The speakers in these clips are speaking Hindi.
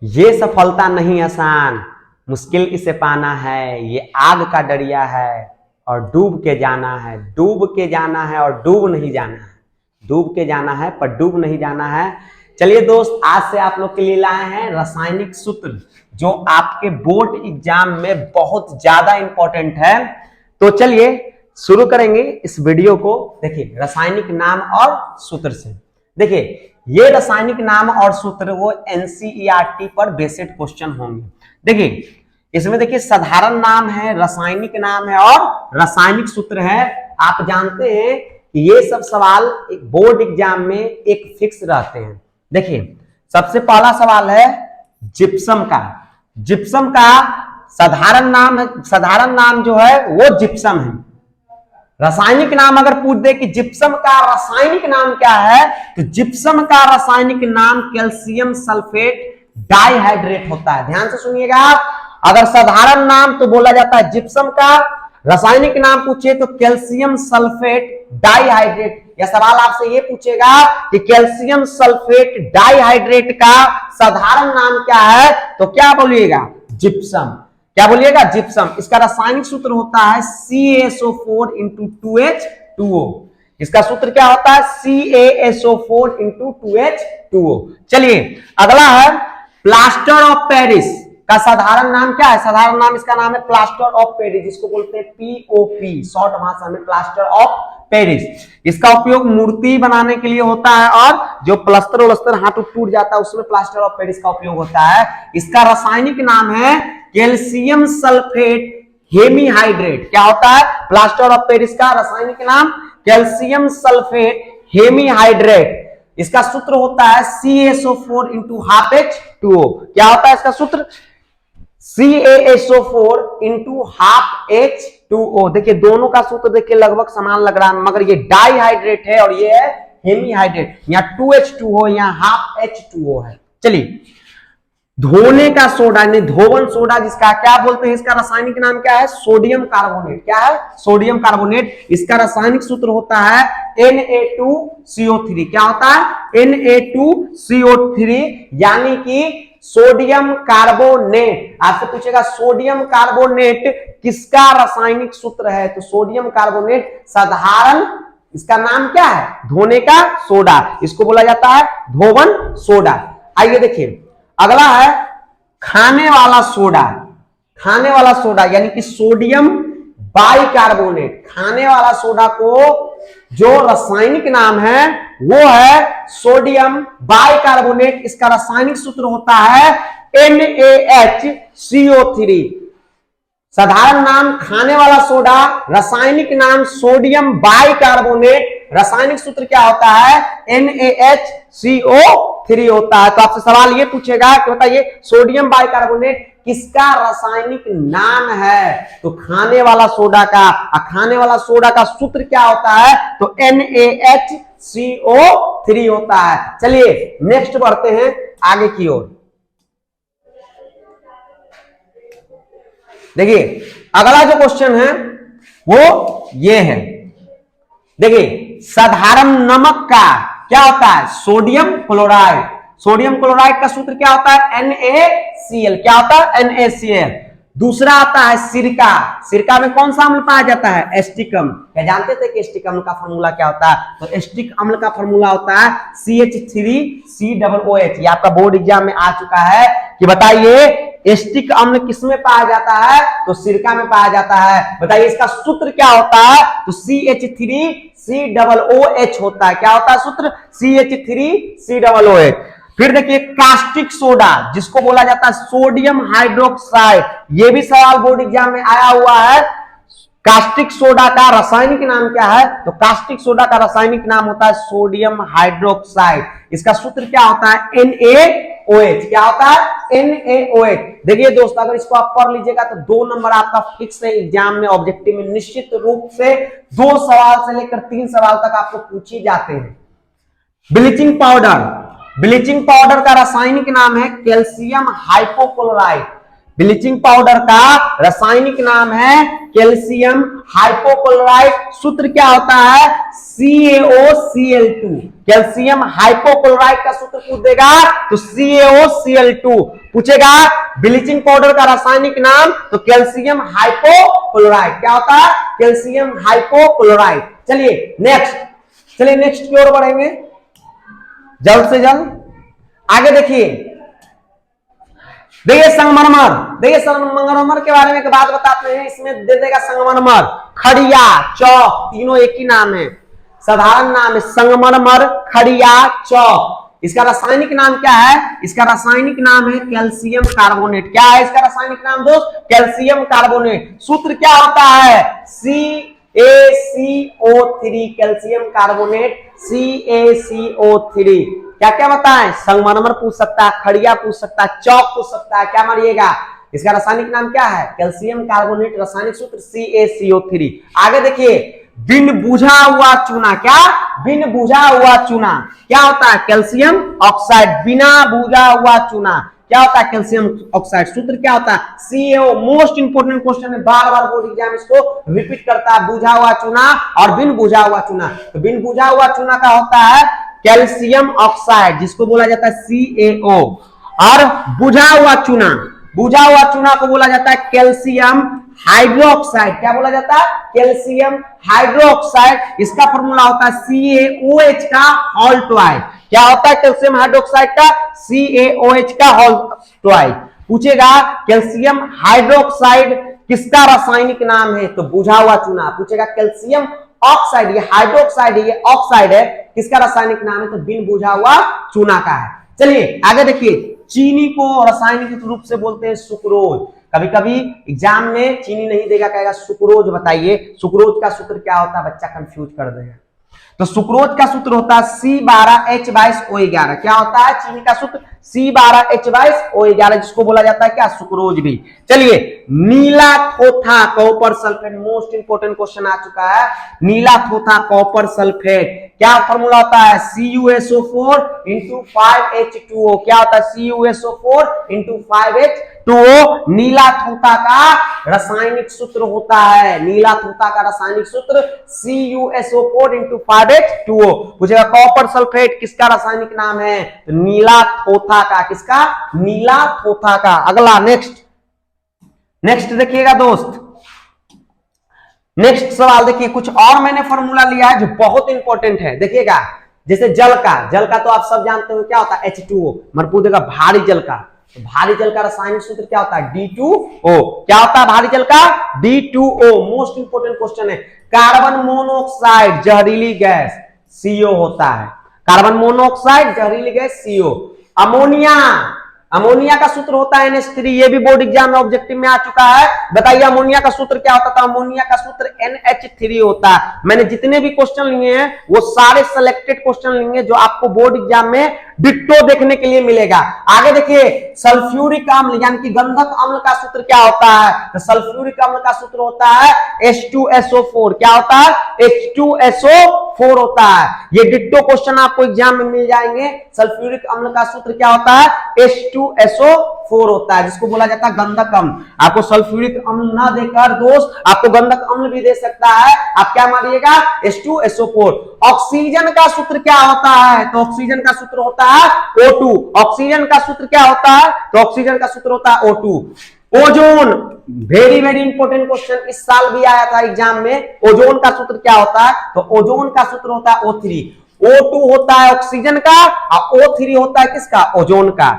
ये सफलता नहीं आसान, मुश्किल इसे पाना है। ये आग का दरिया है और डूब के जाना है, डूब के जाना है और डूब नहीं जाना है, डूब के जाना है पर डूब नहीं जाना है। चलिए दोस्त, आज से आप लोग के लिए लाए हैं रासायनिक सूत्र, जो आपके बोर्ड एग्जाम में बहुत ज्यादा इंपॉर्टेंट है। तो चलिए शुरू करेंगे इस वीडियो को। देखिए, रासायनिक नाम और सूत्र से। देखिए, ये रासायनिक नाम और सूत्र वो एनसीईआरटी पर बेस्ड क्वेश्चन होंगे। देखिए, इसमें देखिए साधारण नाम है, रासायनिक नाम है और रासायनिक सूत्र है। आप जानते हैं कि ये सब सवाल बोर्ड एग्जाम में एक फिक्स रहते हैं। देखिए, सबसे पहला सवाल है जिप्सम का। जिप्सम का साधारण नाम है, साधारण नाम जो है वो जिप्सम है। रासायनिक नाम अगर पूछ दे कि जिप्सम का रासायनिक नाम क्या है, तो जिप्सम का रासायनिक नाम कैल्शियम सल्फेट डाइहाइड्रेट होता है। ध्यान से सुनिएगा, अगर साधारण नाम तो बोला जाता है जिप्सम का, रासायनिक नाम पूछे तो कैल्शियम सल्फेट डाइहाइड्रेट। यह सवाल आपसे ये पूछेगा कि कैल्शियम सल्फेट डाइहाइड्रेट का साधारण नाम क्या है, तो क्या बोलिएगा? जिप्सम। क्या बोलिएगा? जिप्सम। इसका रासायनिक सूत्र होता है CaSO4 × 2H2O। इसका सूत्र क्या होता है? CaSO4 × 2H2O। चलिए, अगला है प्लास्टर ऑफ पेरिस का साधारण नाम क्या है? साधारण नाम इसका नाम है प्लास्टर ऑफ पेरिस, जिसको बोलते हैं POP, शॉर्ट भाषा में प्लास्टर ऑफ पेरिस। इसका उपयोग मूर्ति बनाने के लिए होता है, और जो प्लास्टर वलस्तर हाथ टूट जाता है उसमें प्लास्टर ऑफ पेरिस का उपयोग होता है। इसका रासायनिक नाम है कैल्शियम सल्फेट हेमीहाइड्रेट। क्या होता है? प्लास्टर ऑफ पेरिस का रासायनिक नाम कैल्शियम सल्फेट हेमीहाइड्रेट। इसका सूत्र होता है CaSO4 × 12H2O। क्या होता है इसका सूत्र? CaSO4 × 12H2O। देखिए, दोनों का सूत्र देखिए लगभग समान लग रहा है, मगर ये डाइहाइड्रेट है और ये है हेमीहाइड्रेट। यहाँ 2H2O, यहाँ 12H2O है। चलिए, धोने का सोडा यानी धोवन सोडा जिसका क्या बोलते हैं, इसका रासायनिक नाम क्या है? Sodium carbonate. क्या है? Sodium carbonate. इसका रासायनिक सूत्र होता है Na2CO3। क्या होता है? Na2CO3, यानी कि सोडियम कार्बोनेट। आपसे पूछेगा सोडियम कार्बोनेट किसका रासायनिक सूत्र है, तो सोडियम कार्बोनेट साधारण, इसका नाम क्या है? धोने का सोडा। इसको बोला जाता है धोवन सोडा। आइए देखिए, अगला है खाने वाला सोडा। खाने वाला सोडा यानी कि सोडियम बाइकार्बोनेट। खाने वाला सोडा को जो रासायनिक नाम है वो है सोडियम बाइकार्बोनेट। इसका रासायनिक सूत्र होता है NaHCO3। साधारण नाम खाने वाला सोडा, रासायनिक नाम सोडियम बाइकार्बोनेट। रासायनिक सूत्र क्या होता है? NaHCO3 होता है। तो आपसे सवाल ये पूछेगा कि बताइए सोडियम बाइकार्बोनेट किसका रासायनिक नाम है, तो खाने वाला सोडा का। खाने वाला सोडा का सूत्र क्या होता है, तो NaHCO3 होता है। चलिए नेक्स्ट बढ़ते हैं आगे की ओर। देखिए, अगला जो क्वेश्चन है वो ये है। देखिए, साधारण नमक का क्या होता है? Sodium chloride. सोडियम क्लोराइड का सूत्र क्या होता है? NaCl। क्या होता है? NaCl। दूसरा आता है सिरका। सिरका में कौन सा अम्ल पाया जाता है? एस्टिक अम्ल। क्या जानते थे कि एस्टिक अम्ल का फॉर्मूला क्या होता है? तो एस्टिक अम्ल का फॉर्मूला होता है CH3COOH। ये आपका बोर्ड एग्जाम में आ चुका है कि बताइए एस्टिक अम्ल किसमें पाया जाता है, तो सिरका में पाया जाता है। बताइए इसका सूत्र क्या होता है, तो CH3COOH होता है। क्या होता है सूत्र? CH3COOH। फिर देखिए कास्टिक सोडा, जिसको बोला जाता है सोडियम हाइड्रोक्साइड। ये भी सवाल बोर्ड एग्जाम में आया हुआ है। कास्टिक सोडा का रासायनिक नाम क्या है, तो कास्टिक सोडा का रासायनिक नाम होता है सोडियम हाइड्रोक्साइड। इसका सूत्र क्या होता है? NaOH। क्या होता है? NaOH। देखिए दोस्तों, अगर इसको आप पढ़ लीजिएगा तो 2 नंबर आपका फिक्स है एग्जाम में, ऑब्जेक्टिव में निश्चित रूप से 2 सवाल से लेकर 3 सवाल तक आपको पूछे जाते हैं। Bleaching powder. ब्लीचिंग पाउडर का रासायनिक नाम है कैल्शियम हाइपोक्लोराइड। ब्लीचिंग पाउडर का रासायनिक नाम है कैल्शियम हाइपोक्लोराइड। सूत्र क्या होता है? CaOCl2। कैल्शियम हाइपोक्लोराइड का सूत्र पूछ देगा तो CaOCl2 पूछेगा। ब्लीचिंग पाउडर का रासायनिक नाम तो कैल्शियम हाइपोक्लोराइड। क्या होता है? Calcium hypochloride. चलिए नेक्स्ट की ओर बढ़ेंगे जल्द से जल्द। आगे देखिए संगमरमर के बारे में एक बात बताते हैं। इसमें दे देगा संगमरमर, खड़िया, चौक, तीनों एक ही नाम है, साधारण नाम है संगमरमर, खड़िया, चौक। इसका रासायनिक नाम क्या है? इसका रासायनिक नाम है कैल्शियम कार्बोनेट। क्या है इसका रासायनिक नाम दोस्त? Calcium carbonate. सूत्र क्या होता है? CaCO3। Calcium carbonate CaCO3। क्या क्या बताएं? संगमरमर पूछ सकता है, खड़िया पूछ सकता है, चौक पूछ सकता है। क्या मारिएगा? इसका रासायनिक नाम क्या है? Calcium carbonate. रासायनिक सूत्र CaCO3। आगे देखिए बिन बुझा हुआ चूना। क्या? बिन बुझा हुआ चूना क्या होता है? Calcium oxide. बिना बुझा हुआ चूना क्या होता है? Calcium oxide. सूत्र क्या होता है? CaO। मोस्ट इंपोर्टेंट क्वेश्चन है, बार बार बोर्ड एग्जाम इसको रिपीट करता है। बुझा हुआ चूना और बिन बुझा हुआ चूना। तो बिन बुझा हुआ चूना का होता है कैल्शियम ऑक्साइड, जिसको बोला जाता है CaO। और बुझा हुआ चूना को बोला जाता है कैल्शियम हाइड्रोक्साइड। क्या बोला जाता है? Calcium hydroxide. इसका फॉर्मूला होता है CaOH का होल ट्वाइस। क्या होता है कैल्शियम हाइड्रोक्साइड का? CaOH का होल ट्वाइस। पूछेगा कैल्शियम हाइड्रोक्साइड किसका रासायनिक नाम है? तो बुझा हुआ चूना। पूछेगा कैल्शियम ऑक्साइड, ये हाइड्रोक्साइड है, ये ऑक्साइड है, किसका रासायनिक नाम है? तो बिन बुझा हुआ चूना का है। चलिए आगे देखिए, चीनी को रासायनिक रूप से बोलते हैं सुक्रोज। कभी कभी एग्जाम में चीनी नहीं देगा, कहेगा सुक्रोज बताइए। सुक्रोज का सूत्र क्या होता है? बच्चा कंफ्यूज कर देगा। तो सुक्रोज का सूत्र होता है C12H22O11। क्या होता है चीनी का सूत्र? C12H22O11, जिसको बोला जाता है क्या? सुक्रोज भी। चलिए नीला थोथा copper sulphate, most important question आ चुका है। नीला थोथा कॉपर सल्फेट क्या फॉर्मूला होता है? CuSO4 × 5H2O। क्या होता है? CuSO4 × 5H2O नीला थोथा का रासायनिक सूत्र होता है। नीला थोथा का रासायनिक सूत्र CuSO4 × 5H2O। पूछेगा कॉपर सल्फेट किसका रासायनिक नाम है? तो नीला थोथा का। किसका? नीला थोथा का। अगला नेक्स्ट देखिएगा दोस्त, नेक्स्ट सवाल देखिए। कुछ और मैंने फॉर्मूला लिया है जो बहुत इंपॉर्टेंट है, देखिएगा। जैसे जल का तो आप सब जानते हो क्या होता है? H2O। मरपू देगा भारी जल का, तो भारी जल का रासायनिक सूत्र क्या होता है? D2O। क्या होता है भारी जल का? D2O। मोस्ट इंपोर्टेंट क्वेश्चन है। कार्बन मोनोऑक्साइड जहरीली गैस CO होता है। कार्बन मोनोऑक्साइड जहरीली गैस CO। अमोनिया का सूत्र होता है NH3। ये भी बोर्ड एग्जाम में ऑब्जेक्टिव में आ चुका है। बताइए अमोनिया का सूत्र क्या होता था? अमोनिया का सूत्र NH3 होता है। मैंने जितने भी क्वेश्चन लिए हैं वो सारे सिलेक्टेड क्वेश्चन लेंगे जो आपको बोर्ड एग्जाम में डिट्टो देखने के लिए मिलेगा। आगे देखिए सल्फ्यूरिक अम्ल यानी कि गंधक अम्ल का सूत्र क्या होता है? तो सल्फ्यूरिक अम्ल का सूत्र होता है H2SO4। क्या होता है? H2SO4 होता है। ये डिट्टो क्वेश्चन आपको एग्जाम में मिल जाएंगे। सल्फ्यूरिक अम्ल का सूत्र क्या होता है? H2SO4 होता है, जिसको बोला जाता है गंधक अम्ल। आपको सल्फ्यूरिक अम्ल ना देकर दोस्त आपको गंधक अम्ल भी दे सकता है। आप क्या मानिएगा? H2SO4। ऑक्सीजन का सूत्र क्या होता है? तो ऑक्सीजन का सूत्र होता है O2। ऑक्सीजन का सूत्र क्या होता है? तो ऑक्सीजन का सूत्र होता है O2। Ozone, very very important question, इस साल भी आया था एग्जाम में। ओजोन का सूत्र क्या होता है? तो ओजोन का सूत्र होता है O3। O2 होता है ऑक्सीजन का और O3 होता है किसका? ओजोन का।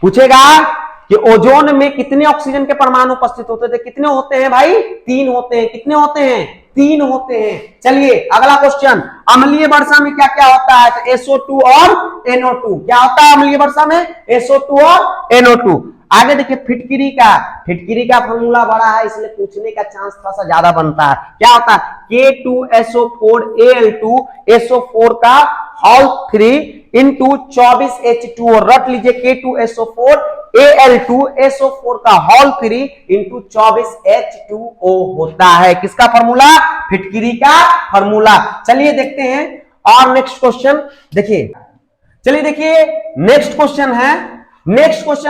पूछेगा कि ओजोन में कितने ऑक्सीजन के परमाणु उपस्थित होते थे? कितने होते हैं भाई? 3 होते हैं। कितने होते हैं? 3 होते हैं। चलिए अगला क्वेश्चन, अम्लीय वर्षा में क्या क्या होता है? तो SO2 और NO2। क्या होता है अम्लीय वर्षा में? SO2 और NO2। आगे देखिए फिटकिरी का फॉर्मूला बड़ा है, इसलिए पूछने का चांस थोड़ा सा ज्यादा बनता है। क्या होता है? K2SO4Al2 SO4 का होल 3 × 24H2O। रट लीजिए K2SO4Al2 SO4 का होल 3 × 24H2O होता है। किसका फॉर्मूला? फिटकिरी का फॉर्मूला। चलिए देखते हैं और नेक्स्ट क्वेश्चन देखिए। चलिए देखिए नेक्स्ट क्वेश्चन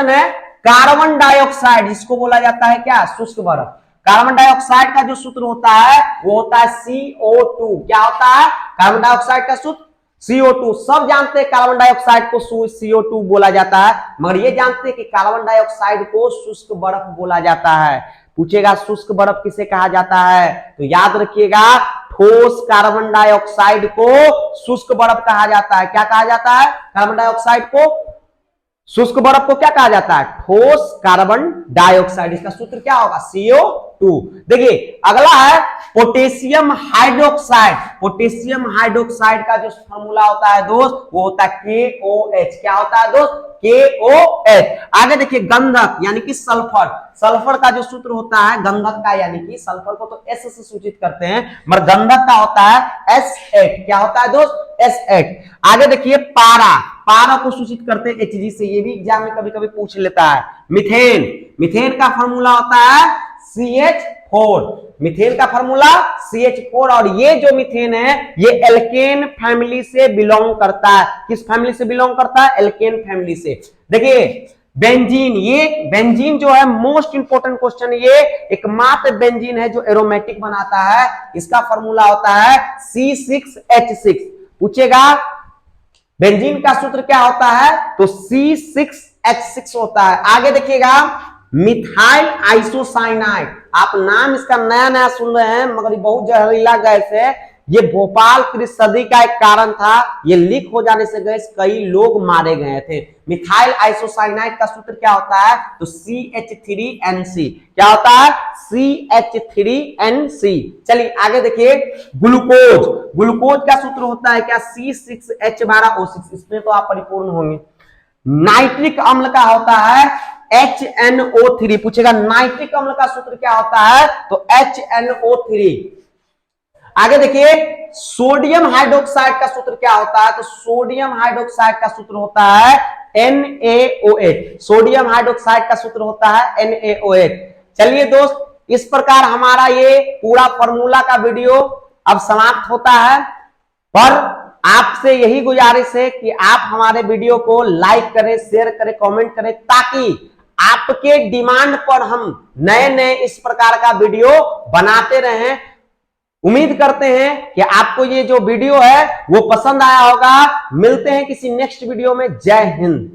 है कार्बन डाइऑक्साइड, जिसको बोला जाता है क्या, शुष्क बर्फ। कार्बन डाइऑक्साइड का जो सूत्र होता है वो होता है CO2। क्या होता है कार्बन डाइऑक्साइड का सूत्र, CO2। सब जानते हैं कार्बन डाइऑक्साइड को CO2 बोला जाता है, मगर ये जानते हैं कि कार्बन डाइऑक्साइड को शुष्क बर्फ बोला जाता है। पूछेगा शुष्क बर्फ किसे कहा जाता है, तो याद रखिएगा ठोस कार्बन डाइऑक्साइड को शुष्क बर्फ कहा जाता है। क्या कहा जाता है, कार्बन डाइऑक्साइड को, शुष्क बर्फ को क्या कहा जाता है, ठोस कार्बन डाइऑक्साइड। इसका सूत्र क्या होगा, CO2। देखिए अगला है पोटेशियम हाइड्रोक्साइड। पोटेशियम हाइड्रोक्साइड का जो फॉर्मूला होता है दोस्त वो होता है KOH। क्या होता है दोस्त, KOH। आगे देखिए गंधक यानी कि सल्फर। सल्फर का जो सूत्र होता है गंधक का, यानी कि सल्फर को तो S से सूचित करते हैं, मगर गंधक का होता है S8। क्या होता है दोस्त, S8। आगे देखिए पारा, पारा को सूचित करते हैं Hg से, ये भी एग्जाम में कभी कभी पूछ लेता है। मिथेन, मिथेन का फॉर्मूला होता है CH4। मिथेन का फॉर्मूला CH4। और ये जो मिथेन है ये एल्केन फैमिली से बिलोंग करता है। किस फैमिली से बिलोंग करता है, एल्केन फैमिली से। देखिए बेंजीन, ये बेंजीन जो है मोस्ट इंपोर्टेंट क्वेश्चन, ये एकमात्र बेंजीन है जो एरोमेटिक बनाता है। इसका फॉर्मूला होता है C6H6। पूछेगा बेंजीन का सूत्र क्या होता है, तो C6H6 होता है। आगे देखिएगा मिथाइल आइसोसाइनाइड। आप नाम इसका नया नया सुन रहे हैं, मगर ये बहुत जहरीला गैस है। ये भोपाल त्रिशदी का एक कारण था, ये लीक हो जाने से गैस कई लोग मारे गए थे। मिथाइल आइसोसाइनाइड का सूत्र क्या होता है, तो CH3NC। क्या होता है, CH3NC। चलिए आगे देखिए ग्लूकोज। ग्लूकोज का सूत्र होता है क्या, C6H12O6। इसमें तो आप परिपूर्ण होंगे। नाइट्रिक अम्ल का होता है HNO3। पूछेगा नाइट्रिक अम्ल का सूत्र क्या होता है, तो HNO3। आगे देखिए सोडियम हाइड्रोक्साइड का सूत्र क्या होता है, तो सोडियम हाइड्रोक्साइड का सूत्र होता है NaOH। सोडियम हाइड्रोक्साइड का सूत्र होता है NaOH। चलिए दोस्त, इस प्रकार हमारा ये पूरा फॉर्मूला का वीडियो अब समाप्त होता है। पर आपसे यही गुजारिश है कि आप हमारे वीडियो को लाइक करें, शेयर करें, कमेंट करें, ताकि आपके डिमांड पर हम नए नए इस प्रकार का वीडियो बनाते रहें। उम्मीद करते हैं कि आपको ये जो वीडियो है वो पसंद आया होगा। मिलते हैं किसी नेक्स्ट वीडियो में। जय हिंद।